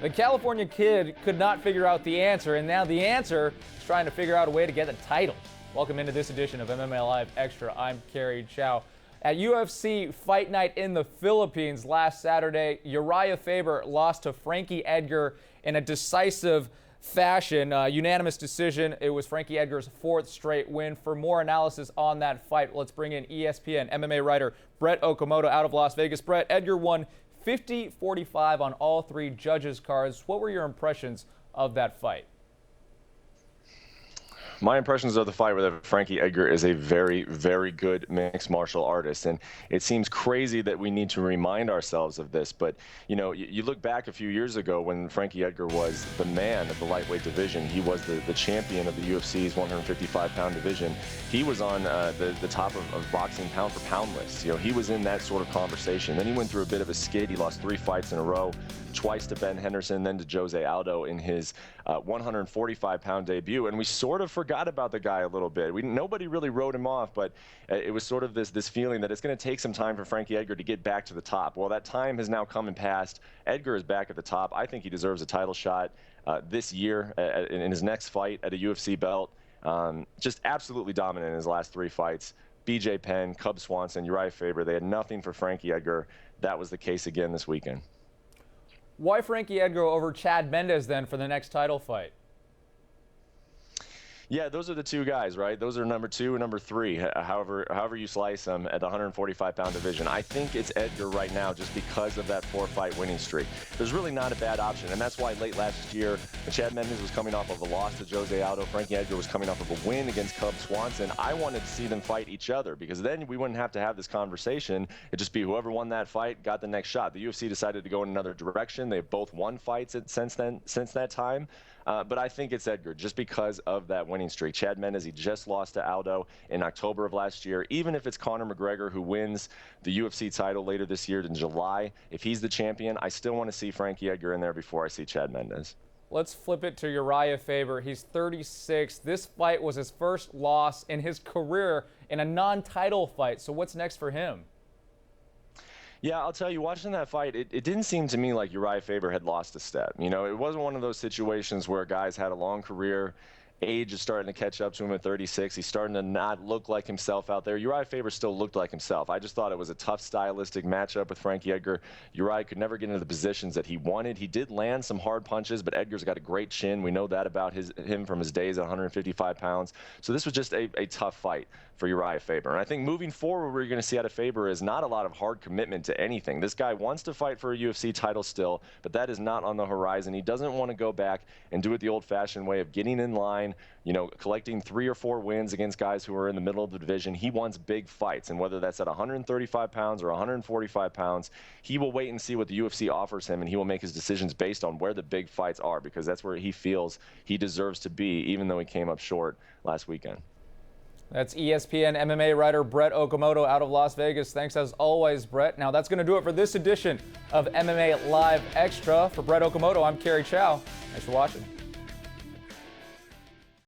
The California kid could not figure out the answer, and now the answer is trying to figure out a way to get the title. Welcome into this edition of MMA Live Extra. I'm Kerry Chow. At UFC Fight Night in the Philippines last Saturday, Urijah Faber lost to Frankie Edgar in a decisive fashion, unanimous decision. It was Frankie Edgar's fourth straight win. For more analysis on that fight, let's bring in ESPN MMA writer Brett Okamoto out of Las Vegas. Brett, Edgar won 50-45 on all three judges' cards. What were your impressions of that fight? My impressions of the fight were that Frankie Edgar is a very, very good mixed martial artist. And it seems crazy that we need to remind ourselves of this. But, you know, you look back a few years ago when Frankie Edgar was the man of the lightweight division. He was the champion of the UFC's 155-pound division. He was on the top of boxing pound-for-pound lists. You know, he was in that sort of conversation. Then he went through a bit of a skid. He lost 3 fights in a row, twice to Ben Henderson, then to Jose Aldo in his 145-pound debut. And we sort of forgot about the guy a little bit. Nobody really wrote him off, but it was sort of this feeling that it's going to take some time for Frankie Edgar to get back to the top. Well, that time has now come and passed. Edgar is back at the top. I think he deserves a title shot this year in his next fight at a UFC belt. Just absolutely dominant in his last 3 fights. BJ Penn, Cub Swanson, Urijah Faber, they had nothing for Frankie Edgar. That was the case again this weekend. Why Frankie Edgar over Chad Mendes then for the next title fight? Yeah, those are the 2 guys, right? Those are number 2 and number 3, however you slice them at the 145-pound division. I think it's Edgar right now just because of that 4-fight winning streak. There's really not a bad option, and that's why late last year, Chad Mendes was coming off of a loss to Jose Aldo. Frankie Edgar was coming off of a win against Cub Swanson. I wanted to see them fight each other because then we wouldn't have to have this conversation. It'd just be whoever won that fight got the next shot. The UFC decided to go in another direction. They've both won fights since that time. But I think it's Edgar just because of that winning streak. Chad Mendes, he just lost to Aldo in October of last year. Even if it's Conor McGregor who wins the UFC title later this year in July, if he's the champion, I still want to see Frankie Edgar in there before I see Chad Mendes. Let's flip it to Urijah Faber. He's 36. This fight was his first loss in his career in a non-title fight. So what's next for him? Yeah, I'll tell you, watching that fight, it didn't seem to me like Urijah Faber had lost a step. You know, it wasn't one of those situations where guys had a long career. Age is starting to catch up to him at 36. He's starting to not look like himself out there. Urijah Faber still looked like himself. I just thought it was a tough stylistic matchup with Frankie Edgar. Urijah could never get into the positions that he wanted. He did land some hard punches, but Edgar's got a great chin. We know that about him from his days at 155 pounds. So this was just a tough fight for Urijah Faber. And I think moving forward, what you're going to see out of Faber is not a lot of hard commitment to anything. This guy wants to fight for a UFC title still, but that is not on the horizon. He doesn't want to go back and do it the old-fashioned way of getting in line, you know, collecting 3 or 4 wins against guys who are in the middle of the division. He wants big fights, and whether that's at 135 pounds or 145 pounds, he will wait and see what the UFC offers him, and he will make his decisions based on where the big fights are, because that's where he feels he deserves to be, even though he came up short last weekend. That's ESPN MMA writer Brett Okamoto out of Las Vegas. Thanks as always, Brett. Now that's going to do it for this edition of MMA Live Extra. For Brett Okamoto, I'm Kerry Chow. Thanks for watching.